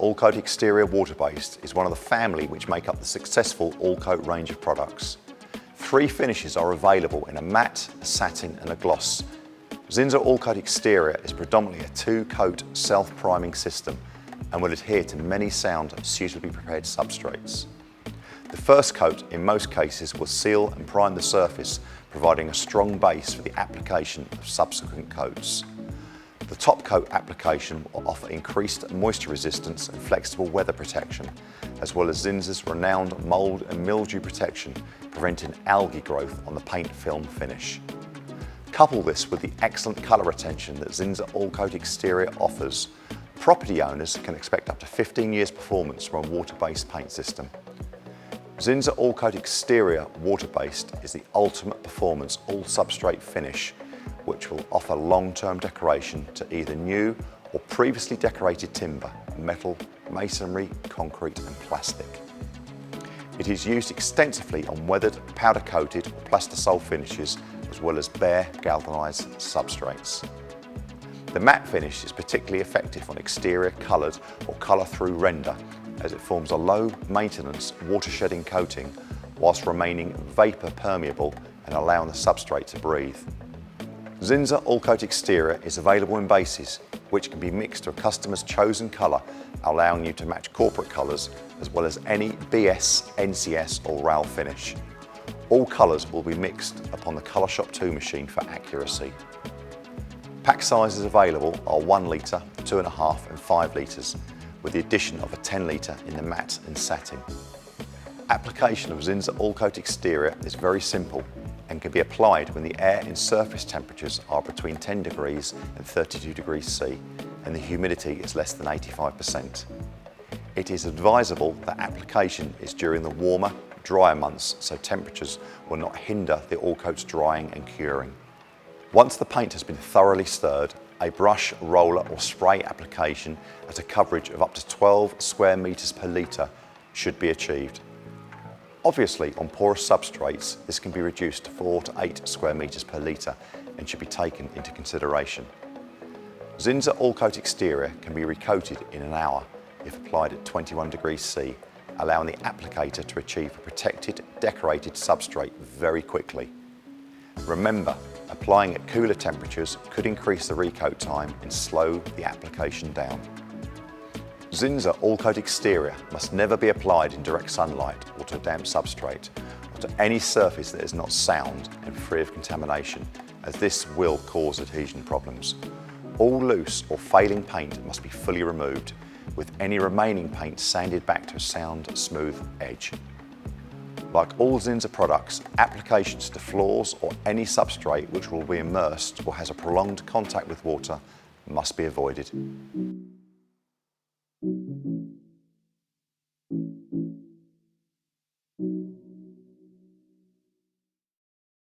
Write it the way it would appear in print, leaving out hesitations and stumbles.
AllCoat Exterior water-based is one of the family which make up the successful AllCoat range of products. 3 finishes are available in a matte, a satin and a gloss. Zinsser AllCoat Exterior is predominantly a 2-coat self-priming system and will adhere to many sound suitably prepared substrates. The first coat in most cases will seal and prime the surface, providing a strong base for the application of subsequent coats. The top coat application will offer increased moisture resistance and flexible weather protection, as well as Zinsser's renowned mould and mildew protection, preventing algae growth on the paint film finish. Couple this with the excellent colour retention that Zinsser AllCoat Exterior offers, property owners can expect up to 15 years performance from a water-based paint system. Zinsser AllCoat Exterior water-based is the ultimate performance all-substrate finish, which will offer long-term decoration to either new or previously decorated timber, metal, masonry, concrete and plastic. It is used extensively on weathered, powder-coated or plastisol finishes, as well as bare galvanised substrates. The matte finish is particularly effective on exterior coloured or colour-through render, as it forms a low-maintenance water-shedding coating whilst remaining vapour-permeable and allowing the substrate to breathe. Zinsser AllCoat Exterior is available in bases, which can be mixed to a customer's chosen colour, allowing you to match corporate colours, as well as any BS, NCS or RAL finish. All colours will be mixed upon the Colour Shop 2 machine for accuracy. Pack sizes available are 1 litre, 2.5 and 5 litres, with the addition of a 10 litre in the matte and satin. Application of Zinsser AllCoat Exterior is very simple and can be applied when the air and surface temperatures are between 10 degrees and 32 degrees C and the humidity is less than 85%. It is advisable that application is during the warmer, drier months so temperatures will not hinder the AllCoat's drying and curing. Once the paint has been thoroughly stirred, a brush, roller or spray application at a coverage of up to 12 square metres per litre should be achieved. Obviously, on porous substrates, this can be reduced to 4 to 8 square metres per litre and should be taken into consideration. Zinsser AllCoat Exterior can be recoated in an hour if applied at 21 degrees C, allowing the applicator to achieve a protected, decorated substrate very quickly. Remember, applying at cooler temperatures could increase the recoat time and slow the application down. Zinsser AllCoat Exterior must never be applied in direct sunlight or to a damp substrate or to any surface that is not sound and free of contamination, as this will cause adhesion problems. All loose or failing paint must be fully removed, with any remaining paint sanded back to a sound, smooth edge. Like all Zinsser products, applications to floors or any substrate which will be immersed or has a prolonged contact with water must be avoided.